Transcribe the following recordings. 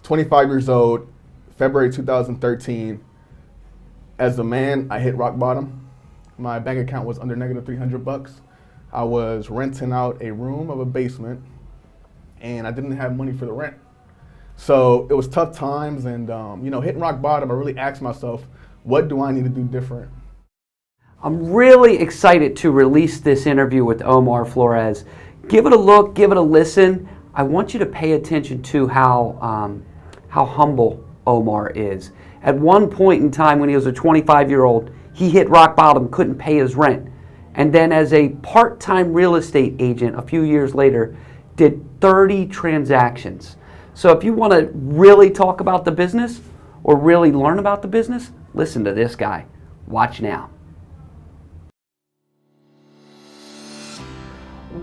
25 years old, February 2013. As a man, I hit rock bottom. My bank account was under negative $300. I was renting out a room of a basement, and I didn't have money for the rent. So it was tough times, and hitting rock bottom, I really asked myself, what do I need to do different? I'm really excited to release this interview with Omar Flores. Give it a look, give it a listen. I want you to pay attention to how humble Omar is. At one point in time when he was a 25-year-old, he hit rock bottom, couldn't pay his rent. And then as a part-time real estate agent a few years later, did 30 transactions. So if you want to really talk about the business or really learn about the business, listen to this guy. Watch now.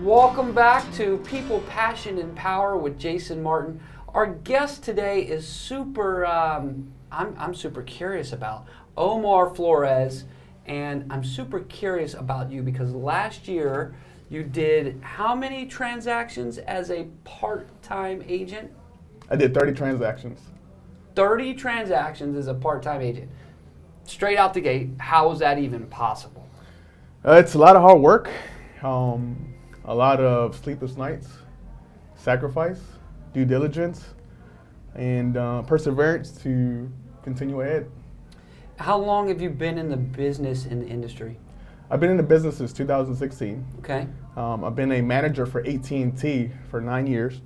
Welcome back to People, Passion, and Power with Jason Martin. Our guest today is super, I'm super curious about Omar Flores, and I'm super curious about you because last year you did how many transactions as a part-time agent? I did 30 transactions. 30 transactions as a part-time agent. Straight out the gate, how was that even possible? It's a lot of hard work, a lot of sleepless nights, sacrifice, due diligence, and perseverance to continue ahead. How long have you been in the business, in the industry? I've been in the business since 2016. Okay. I've been a manager for AT&T for 9 years,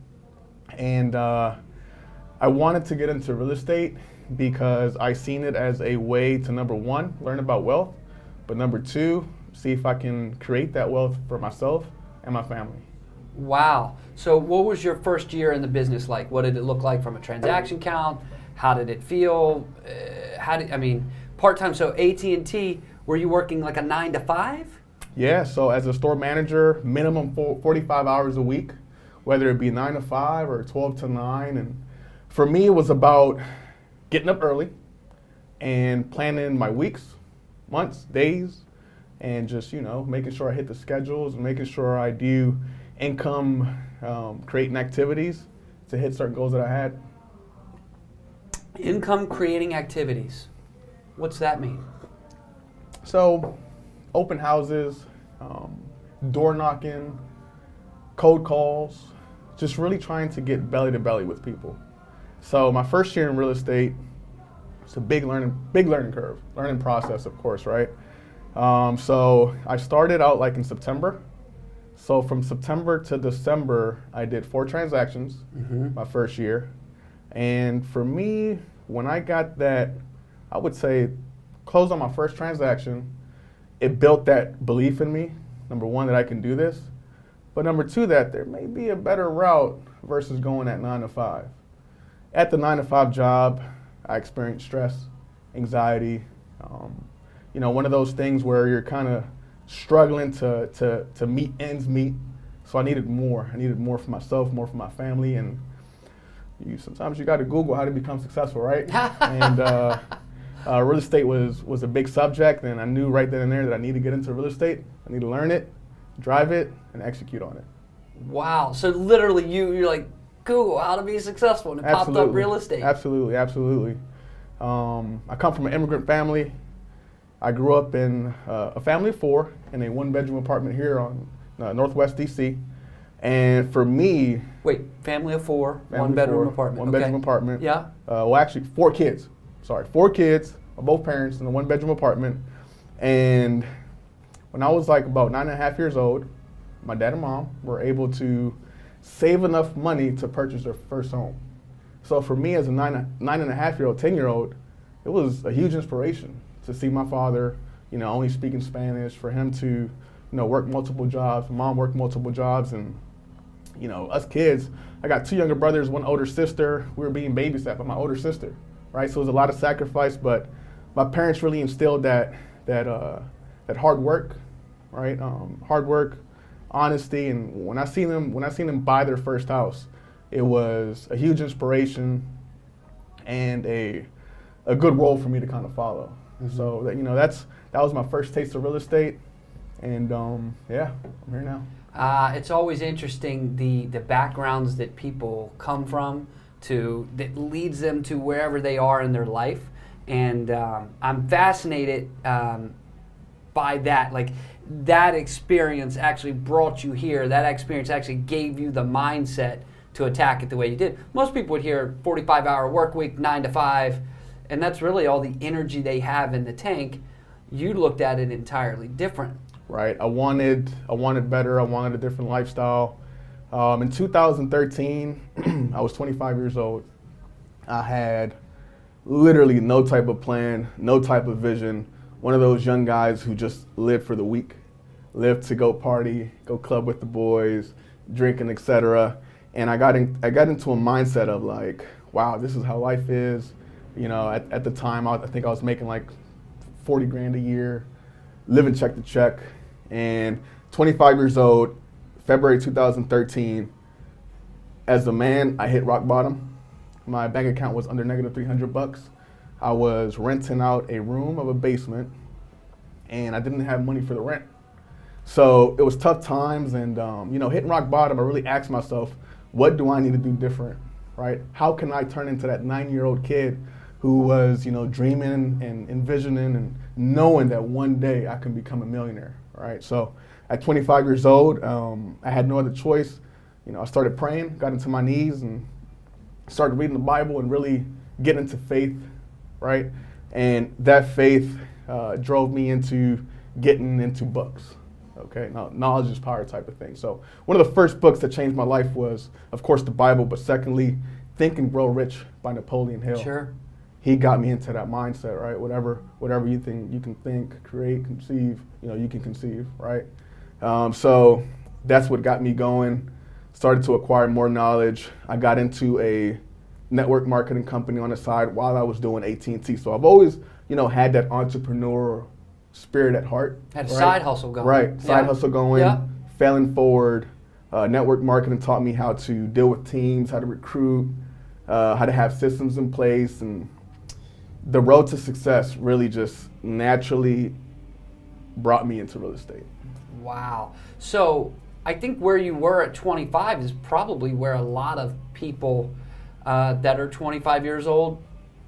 and I wanted to get into real estate because I seen it as a way to, number one, learn about wealth, but number two, see if I can create that wealth for myself and my family. Wow. So what was your first year in the business like? What did it look like from a transaction count? How did it feel? Part-time, so AT&T, were you working like a 9 to 5? Yeah, so as a store manager, minimum 45 hours a week, whether it be 9 to 5 or 12 to 9. And for me, it was about getting up early and planning my weeks, months, days, and just, making sure I hit the schedules and making sure I do income creating activities to hit certain goals that I had. Income creating activities. What's that mean? So, open houses, door knocking, cold calls, just really trying to get belly to belly with people. So my first year in real estate, it's a big learning curve, learning process, of course, right? So I started out like in September. So from September to December, I did 4 transactions my first year. And for me, when I got that, I would say, closed on my first transaction, it built that belief in me, number one, that I can do this. But number two, that there may be a better route versus going at 9 to 5. At the 9 to 5 job, I experienced stress, anxiety, one of those things where you're kind of struggling to meet ends meet. So I needed more. I needed more for myself, more for my family, and sometimes you got to Google how to become successful, right? And real estate was a big subject, and I knew right then and there that I need to get into real estate. I need to learn it, drive it, and execute on it. Wow. So literally you're like, Google how to be successful, and it popped up real estate. Absolutely. I come from an immigrant family. I grew up in a family of 4 in a 1-bedroom apartment here on Northwest DC. And for me... Wait, family of 4, 1-bedroom apartment. 1-bedroom apartment. Yeah. Actually 4 kids. 4 kids, both parents in a 1-bedroom apartment. And when I was like about 9.5 years old, my dad and mom were able to save enough money to purchase their first home. So for me as a 9.5-year-old, 10-year-old, it was a huge inspiration to see my father, only speaking Spanish, for him to, work multiple jobs, mom worked multiple jobs, and, us kids, I got 2 younger brothers, 1 older sister. We were being babysat by my older sister, right? So it was a lot of sacrifice, but my parents really instilled that hard work, right? Hard work, honesty, and when I seen them buy their first house, it was a huge inspiration and a good role for me to kind of follow. So that was my first taste of real estate, and I'm here now. It's always interesting the backgrounds that people come from that leads them to wherever they are in their life. And I'm fascinated by that. Like, that experience actually brought you here. That experience actually gave you the mindset to attack it the way you did. Most people would hear 45-hour work week, 9 to 5, and that's really all the energy they have in the tank. You looked at it entirely different. Right. I wanted better. I wanted a different lifestyle. In 2013, I was 25 years old. I had literally no type of plan, no type of vision. One of those young guys who just lived for the week, lived to go party, go club with the boys, drinking, etc. And I got into a mindset of like, wow, this is how life is. You know, at the time, I think I was making like 40 grand a year, living check to check. And 25 years old, February 2013, as a man, I hit rock bottom. My bank account was under negative $300. I was renting out a room of a basement, and I didn't have money for the rent. So it was tough times, and hitting rock bottom, I really asked myself, what do I need to do different, right? How can I turn into that 9-year-old kid who was, dreaming and envisioning and knowing that one day I can become a millionaire, right? So at 25 years old, I had no other choice. I started praying, got into my knees, and started reading the Bible and really getting into faith, right? And that faith drove me into getting into books, okay? Now, knowledge is power type of thing. So one of the first books that changed my life was, of course, the Bible, but secondly, Think and Grow Rich by Napoleon Hill. Sure. He got me into that mindset, right? Whatever you think, you can think, create, conceive, you can conceive, right? So that's what got me going. Started to acquire more knowledge. I got into a network marketing company on the side while I was doing AT&T. So I've always, had that entrepreneur spirit at heart. Had a side hustle going. Right, side hustle going, Yeah. failing forward. Network marketing taught me how to deal with teams, how to recruit, how to have systems in place, and the road to success really just naturally brought me into real estate. Wow. So I think where you were at 25 is probably where a lot of people that are 25 years old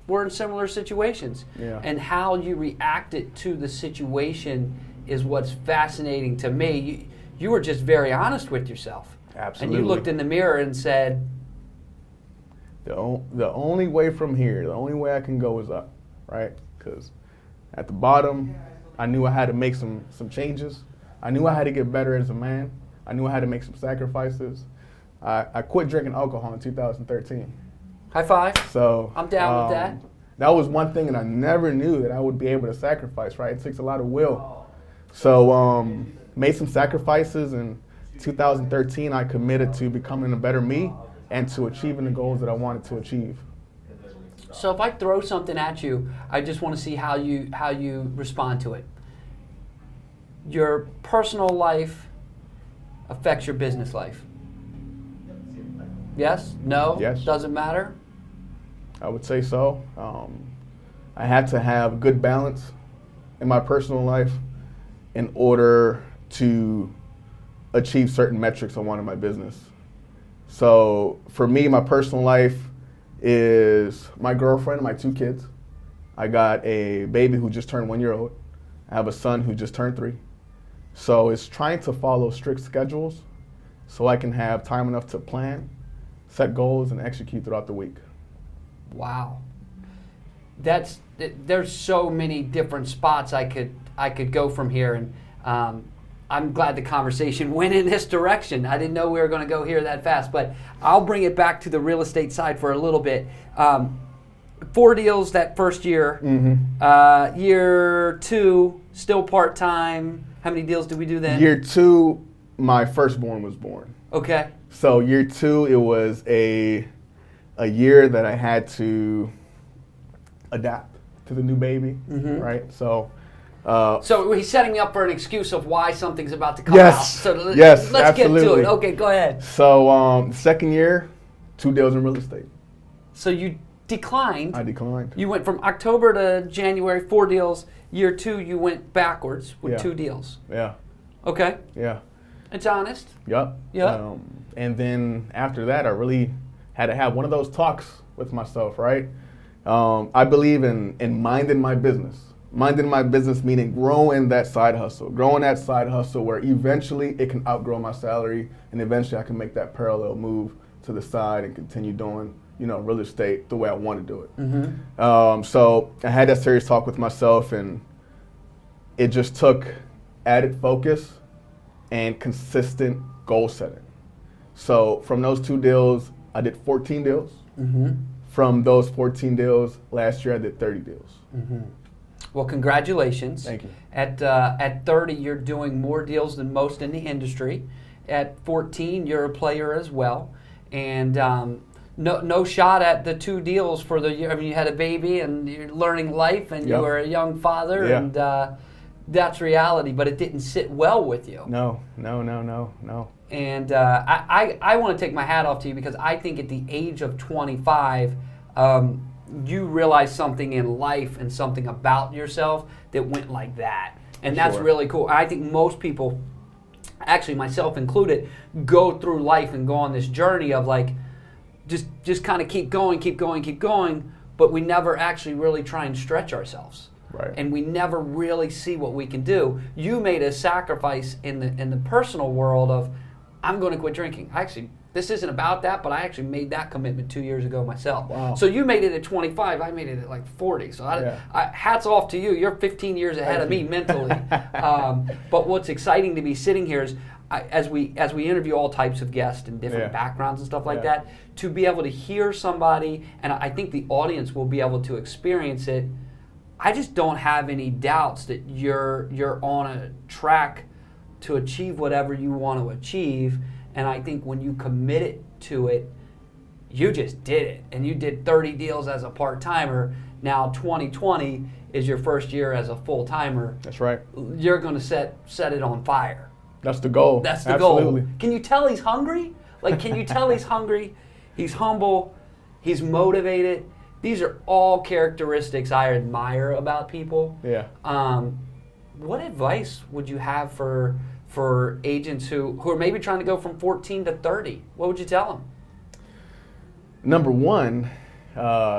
were in similar situations. Yeah. And how you reacted to the situation is what's fascinating to me. You were just very honest with yourself. Absolutely. And you looked in the mirror and said, The only way from here, the only way I can go is up, right? Because at the bottom, I knew I had to make some changes. I knew I had to get better as a man. I knew I had to make some sacrifices. I quit drinking alcohol in 2013. high five. So I'm down with that. That was one thing that I never knew that I would be able to sacrifice, right? It takes a lot of will. So made some sacrifices. In 2013, I committed to becoming a better me and to achieving the goals that I wanted to achieve. So if I throw something at you, I just want to see how you respond to it. Your personal life affects your business life. Yes? No? Yes. Doesn't matter? I would say so. I had to have good balance in my personal life in order to achieve certain metrics I want in my business. So for me, my personal life is my girlfriend and my 2 kids. I got a baby who just turned 1 year old. I have a son who just turned 3. So it's trying to follow strict schedules so I can have time enough to plan, set goals, and execute throughout the week. Wow. There's so many different spots I could go from here, and I'm glad the conversation went in this direction. I didn't know we were going to go here that fast, but I'll bring it back to the real estate side for a little bit. 4 deals that first year. Mm-hmm. Year 2, still part-time. How many deals did we do then? Year 2, my firstborn was born. Okay. So year 2, it was a year that I had to adapt to the new baby, right? So he's setting me up for an excuse of why something's about to come yes, out. So yes, let's absolutely. get to it. Okay, go ahead. So second year, 2 deals in real estate. So you declined. I declined. You went from October to January, 4 deals. Year 2, you went backwards with 2 deals. Yeah. Okay. Yeah. It's honest. Yep. Yeah. And then after that, I really had to have one of those talks with myself, right? I believe in minding my business. Minding my business meaning growing that side hustle. Growing that side hustle where eventually it can outgrow my salary and eventually I can make that parallel move to the side and continue doing, real estate the way I want to do it. Mm-hmm. So I had that serious talk with myself, and it just took added focus and consistent goal setting. So from those 2 deals, I did 14 deals. Mm-hmm. From those 14 deals, last year I did 30 deals. Mm-hmm. Well, congratulations. Thank you. At 30, you're doing more deals than most in the industry. At 14, you're a player as well. And no shot at the 2 deals for the year. I mean, you had a baby and you're learning life and you were a young father, and that's reality, but it didn't sit well with you. No. And I want to take my hat off to you, because I think at the age of 25, you realize something in life and something about yourself that went like that. And that's really cool. I think most people, actually myself included, go through life and go on this journey of like, just kind of keep going, but we never actually really try and stretch ourselves. Right. And we never really see what we can do. You made a sacrifice in the personal world of, I'm going to quit drinking. This isn't about that, but I actually made that commitment 2 years ago myself. Wow. So you made it at 25, I made it at like 40. So hats off to you. You're 15 years ahead of me mentally. But what's exciting to be sitting here is, as we interview all types of guests and different backgrounds and stuff like that, to be able to hear somebody, and I think the audience will be able to experience it. I just don't have any doubts that you're on a track to achieve whatever you want to achieve. And I think when you committed to it, you just did it. And you did 30 deals as a part-timer. Now 2020 is your first year as a full-timer. That's right. You're going to set it on fire. That's the goal. That's the Absolutely. goal. Can you tell he's hungry? Can you tell he's hungry? He's humble. He's motivated. These are all characteristics I admire about people. Yeah. What advice would you have for agents who are maybe trying to go from 14 to 30? What would you tell them? Number one,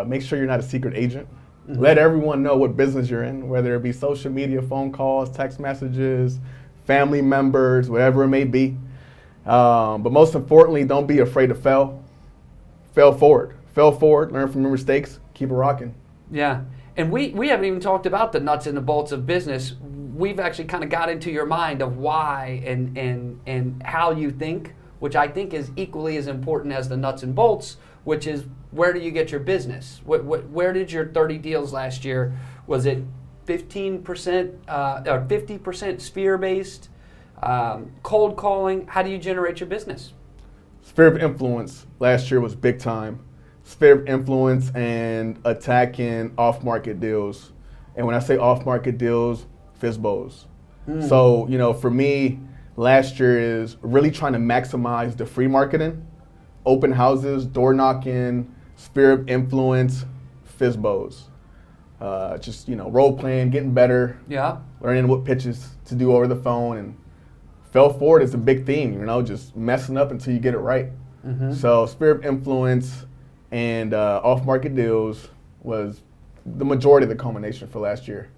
make sure you're not a secret agent. Mm-hmm. Let everyone know what business you're in, whether it be social media, phone calls, text messages, family members, whatever it may be. But most importantly, don't be afraid to fail. Fail forward, learn from your mistakes, keep it rocking. Yeah, and we haven't even talked about the nuts and the bolts of business. We've actually kind of got into your mind of why and how you think, which I think is equally as important as the nuts and bolts, which is, where do you get your business? Where did your 30 deals last year? Was it 15% or 50% sphere-based, cold calling? How do you generate your business? Sphere of influence last year was big time. Sphere of influence and attacking off-market deals. And when I say off-market deals, FSBOs. So, for me, last year is really trying to maximize the free marketing, open houses, door knocking, sphere of influence, FSBOs. Just, role playing, getting better, learning what pitches to do over the phone, and fail forward is a big theme, just messing up until you get it right. Mm-hmm. So sphere of influence and off-market deals was the majority of the culmination for last year.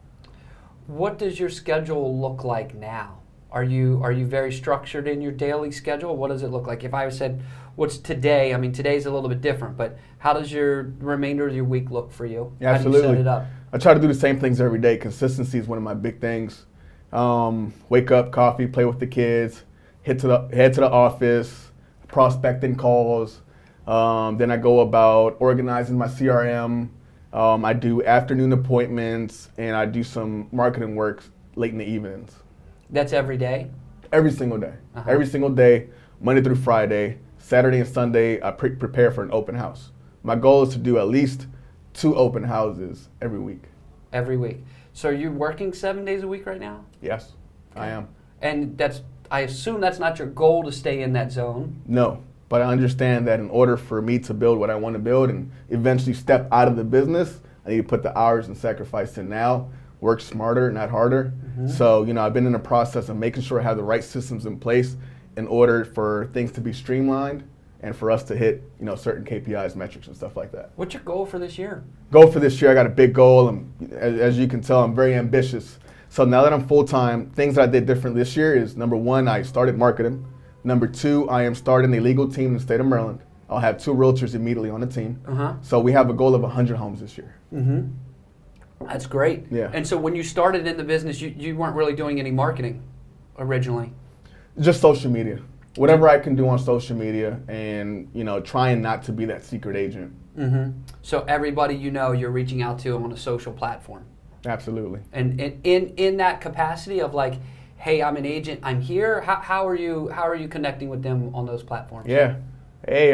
What does your schedule look like now? Are you very structured in your daily schedule? What does it look like? If I said, what's today? I mean, today's a little bit different, but how does your remainder of your week look for you? Yeah, absolutely. How do you set it up? I try to do the same things every day. Consistency is one of my big things. Wake up, coffee, play with the kids, head to the office, prospecting calls. Then I go about organizing my CRM. I do afternoon appointments, and I do some marketing work late in the evenings. That's every day? Every single day. Uh-huh. Every single day, Monday through Friday. Saturday and Sunday, I prepare for an open house. My goal is to do at least 2 open houses every week. Every week. So are you working 7 days a week right now? Yes, okay. I am. And I assume that's not your goal to stay in that zone? No, but I understand that in order for me to build what I want to build and eventually step out of the business, I need to put the hours and sacrifice in now, work smarter, not harder. Mm-hmm. So, I've been in the process of making sure I have the right systems in place in order for things to be streamlined and for us to hit, certain KPIs, metrics, and stuff like that. What's your goal for this year? Goal for this year, I got a big goal. As you can tell, I'm very ambitious. So now that I'm full-time, things that I did different this year is, number one, I started marketing. Number two, I am starting a legal team in the state of Maryland. I'll have 2 realtors immediately on the team. So we have a goal of 100 homes this year. That's great. Yeah. And so when you started in the business, you weren't really doing any marketing originally? Just social media. Whatever I can do on social media, and trying not to be that secret agent. So everybody you're reaching out to on a social platform. Absolutely. And in that capacity of like, hey, I'm an agent, I'm here. How are you connecting with them on those platforms? Yeah. Hey,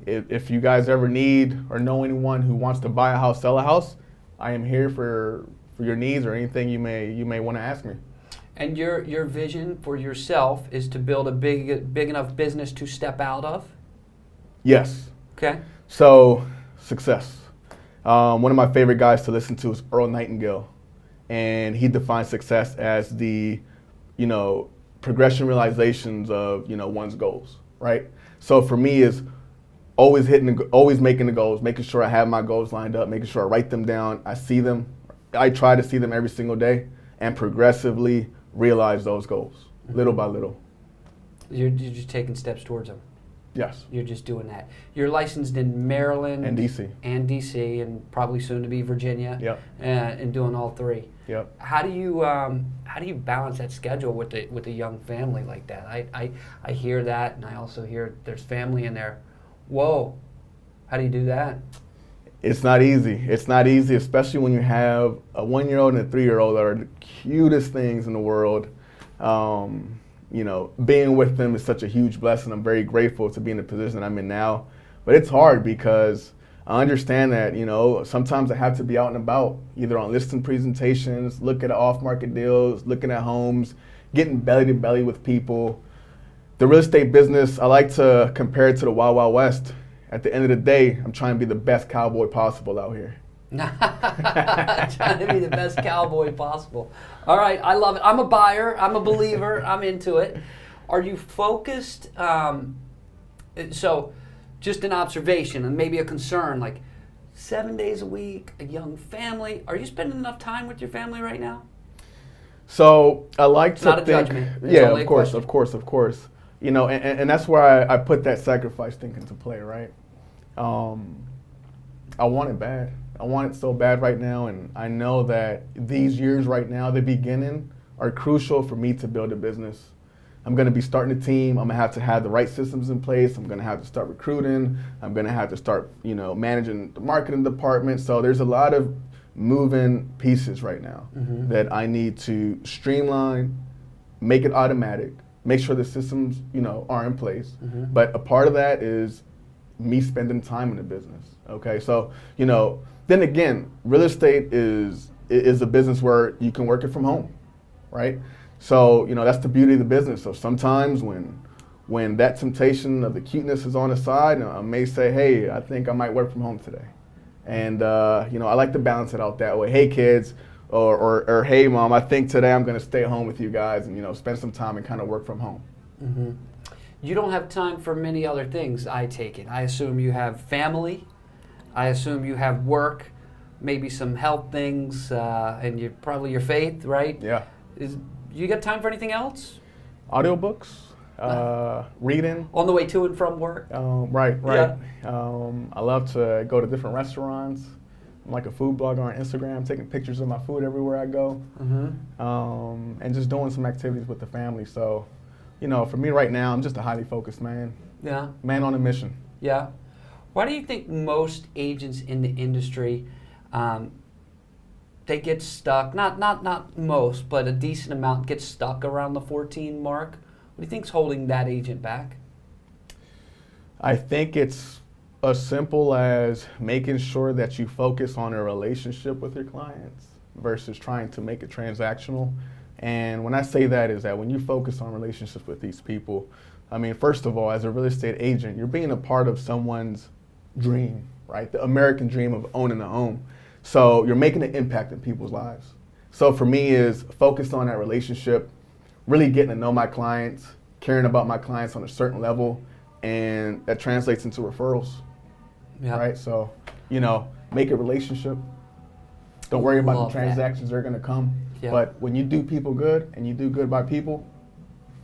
if you guys ever need or know anyone who wants to buy a house, sell a house, I am here for your needs or anything you may want to ask me. And your vision for yourself is to build a big enough business to step out of? Yes. Okay. So, success. One of my favorite guys to listen to is Earl Nightingale, and he defines success as the, progression realizations of, one's goals, right? So for me is always making the goals, making sure I have my goals lined up, making sure I write them down, I see them. I try to see them every single day and progressively realize those goals, little by little. You're just taking steps towards them. Yes. You're just doing that. You're licensed in Maryland and DC. And probably soon to be Virginia. Yep. And doing all 3. Yep. How do you balance that schedule with a young family like that? I hear that, and I also hear there's family in there. Whoa. How do you do that? It's not easy. It's not easy, especially when you have a 1-year-old and a 3-year-old that are the cutest things in the world. Being with them is such a huge blessing. I'm very grateful to be in the position that I'm in now. But it's hard because I understand that, sometimes I have to be out and about, either on listing presentations, looking at off-market deals, looking at homes, getting belly to belly with people. The real estate business, I like to compare it to the Wild Wild West. At the end of the day, I'm trying to be the best cowboy possible out here. Trying to be the best cowboy possible. All right, I love it. I'm a buyer. I'm a believer. I'm into it. Are you focused? So, just an observation and maybe a concern. Like 7 days a week, a young family. Are you spending enough time with your family right now? So I like to not a think. judgment. It's Yeah, only of a course, question. of course. And that's where I put that sacrifice thing into play, right? I want it bad. I want it so bad right now, and I know that these years right now, the beginning, are crucial for me to build a business. I'm going to be starting a team. I'm going to have the right systems in place. I'm going to have to start recruiting. I'm going to have to start, managing the marketing department. So there's a lot of moving pieces right now that I need to streamline, make it automatic, make sure the systems, are in place. But a part of that is me spending time in the business. Okay, so then again, real estate is a business where you can work it from home, right? So that's the beauty of the business. So sometimes when that temptation of the cuteness is on the side, I may say, hey, I think I might work from home today, and I like to balance it out that way. Hey kids, or hey mom, I think today I'm going to stay home with you guys and spend some time and kind of work from home. You don't have time for many other things, I take it. I assume you have family. I assume you have work, maybe some health things, and probably your faith, right? Yeah. You got time for anything else? Audiobooks, reading. On the way to and from work? Right. Yeah. I love to go to different restaurants. I'm like a food blogger on Instagram, taking pictures of my food everywhere I go, and just doing some activities with the family. So, for me right now, I'm just a highly focused man. Yeah. Man on a mission. Yeah. Why do you think most agents in the industry, they get stuck, not most, but a decent amount get stuck around the 14 mark? What do you think's holding that agent back? I think it's as simple as making sure that you focus on a relationship with your clients versus trying to make it transactional. And when I say that is that when you focus on relationships with these people, I mean, first of all, as a real estate agent, you're being a part of someone's dream, right? The American dream of owning a home. So you're making an impact in people's lives. So for me is focused on that relationship, really getting to know my clients, caring about my clients on a certain level, and that translates into referrals. Yeah. Right? So, make a relationship. Don't worry about Love the transactions, they're going to come. Yeah. But when you do people good and you do good by people,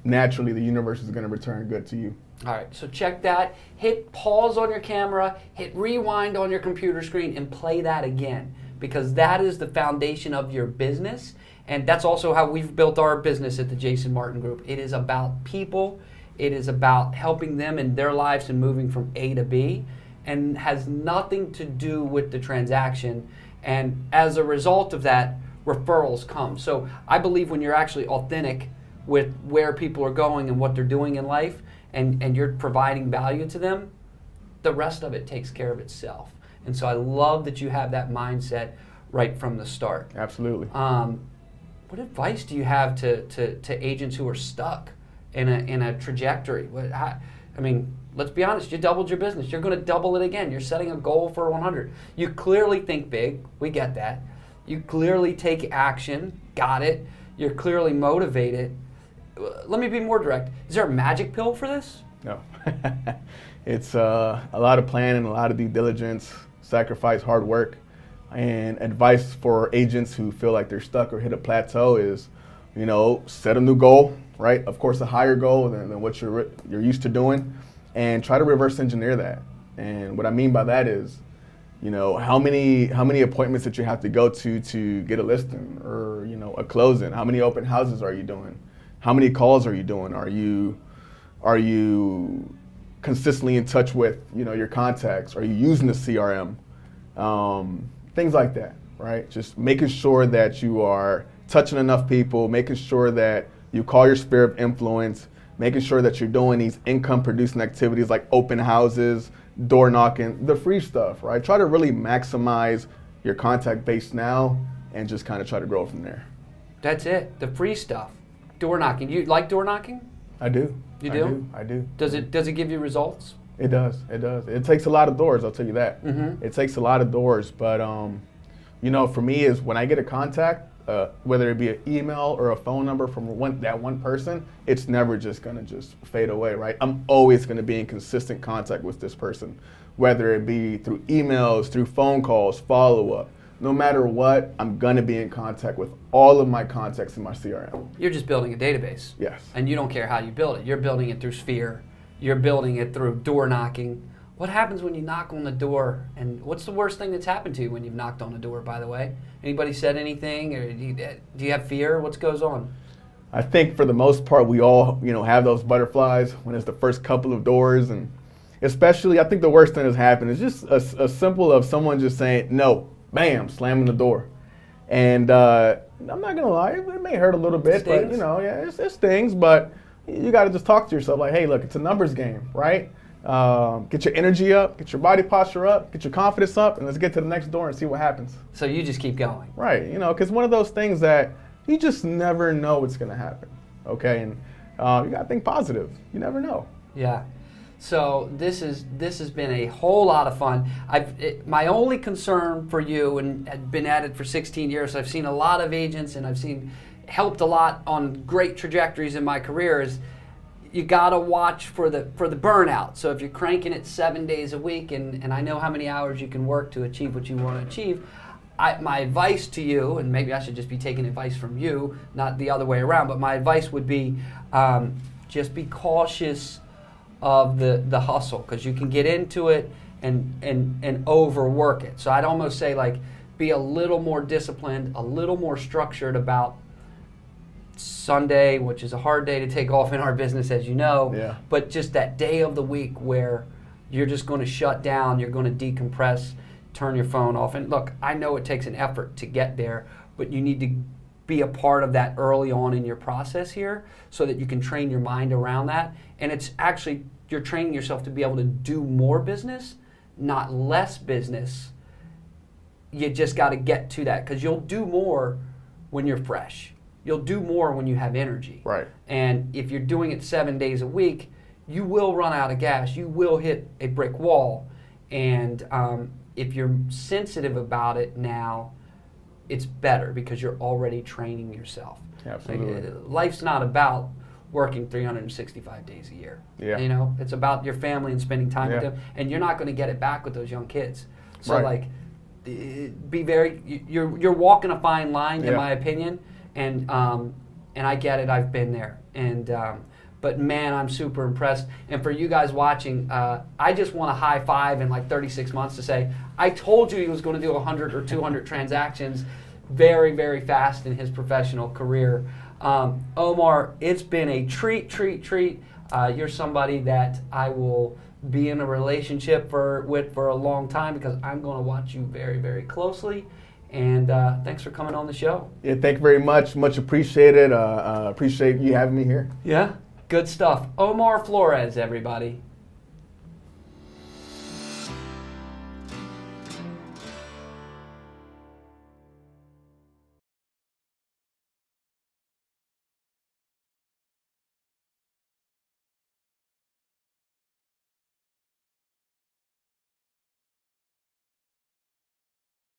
naturally the universe is going to return good to you. All right, so check that. Hit pause on your camera, hit rewind on your computer screen, and play that again, because that is the foundation of your business. And that's also how we've built our business at the Jason Martin Group. It is about people. It is about helping them in their lives and moving from A to B, and has nothing to do with the transaction. And as a result of that, referrals come. So I believe when you're actually authentic with where people are going and what they're doing in life, and you're providing value to them, the rest of it takes care of itself. And so I love that you have that mindset right from the start. Absolutely. What advice do you have to agents who are stuck in a trajectory? Let's be honest, you doubled your business. You're going to double it again. You're setting a goal for 100. You clearly think big. We get that. You clearly take action. Got it. You're clearly motivated. Let me be more direct. Is there a magic pill for this? No. It's a lot of planning, a lot of due diligence, sacrifice, hard work. And advice for agents who feel like they're stuck or hit a plateau is, set a new goal, right? Of course, a higher goal than what you're used to doing, and try to reverse engineer that. And what I mean by that is, how many appointments that you have to go to get a listing or, a closing? How many open houses are you doing? How many calls are you doing? Are you consistently in touch with, your contacts? Are you using the CRM? Things like that, right? Just making sure that you are touching enough people, making sure that you call your sphere of influence, making sure that you're doing these income producing activities like open houses, door knocking, the free stuff, right? Try to really maximize your contact base now and just kind of try to grow from there. That's it, the free stuff. Door knocking. You like door knocking? I do. You do? I do. Does it give you results? It does. It takes a lot of doors, I'll tell you that. Mm-hmm. It takes a lot of doors, but for me is when I get a contact, whether it be an email or a phone number from that one person, it's never just gonna just fade away, right? I'm always gonna be in consistent contact with this person, whether it be through emails, through phone calls, follow-up. No matter what, I'm gonna be in contact with all of my contacts in my CRM. You're just building a database. Yes. And you don't care how you build it. You're building it through Sphere. You're building it through door knocking. What happens when you knock on the door? And what's the worst thing that's happened to you when you've knocked on a door, by the way? Anybody said anything? Or do you have fear? What goes on? I think for the most part, we all, have those butterflies when it's the first couple of doors. And especially, I think the worst thing that's happened is just a simple of someone just saying, no, bam, slamming the door. And I'm not going to lie, it may hurt a little bit, but, it stings. But you got to just talk to yourself like, hey, look, it's a numbers game, right? Get your energy up, get your body posture up, get your confidence up, and let's get to the next door and see what happens. So you just keep going. Right, because one of those things that you just never know what's going to happen, okay? And you got to think positive. You never know. Yeah. So this has been a whole lot of fun. My only concern for you, and I've been at it for 16 years, I've seen a lot of agents and I've helped a lot on great trajectories in my career, is you gotta watch for the burnout. So if you're cranking it 7 days a week, and I know how many hours you can work to achieve what you want to achieve, my advice to you, and maybe I should just be taking advice from you, not the other way around, but my advice would be just be cautious of the hustle, because you can get into it and overwork it. So I'd almost say, like, be a little more disciplined, a little more structured about Sunday, which is a hard day to take off in our business, as you know. Yeah. But just that day of the week where you're just going to shut down, you're going to decompress, turn your phone off. And look, I know it takes an effort to get there, but you need to be a part of that early on in your process here so that you can train your mind around that. And it's actually, you're training yourself to be able to do more business, not less business. You just got to get to that, because you'll do more when you're fresh. You'll do more when you have energy. Right. And if you're doing it 7 days a week, you will run out of gas. You will hit a brick wall. And if you're sensitive about it now, it's better because you're already training yourself. Absolutely. Life's not about working 365 days a year. Yeah. You know, it's about your family and spending time with Yeah. them, and you're not going to get it back with those young kids. So Right. like, be very. You're walking a fine line, in Yeah. my opinion, and I get it. I've been there, and but man, I'm super impressed. And for you guys watching, I just want a high five in like 36 months to say, I told you he was going to do 100 or 200 transactions very, very fast in his professional career. Omar, it's been a treat. You're somebody that I will be in a relationship with for a long time because I'm going to watch you very, very closely. And thanks for coming on the show. Yeah, thank you very much. Much appreciated. Appreciate you having me here. Yeah, good stuff. Omar Flores, everybody.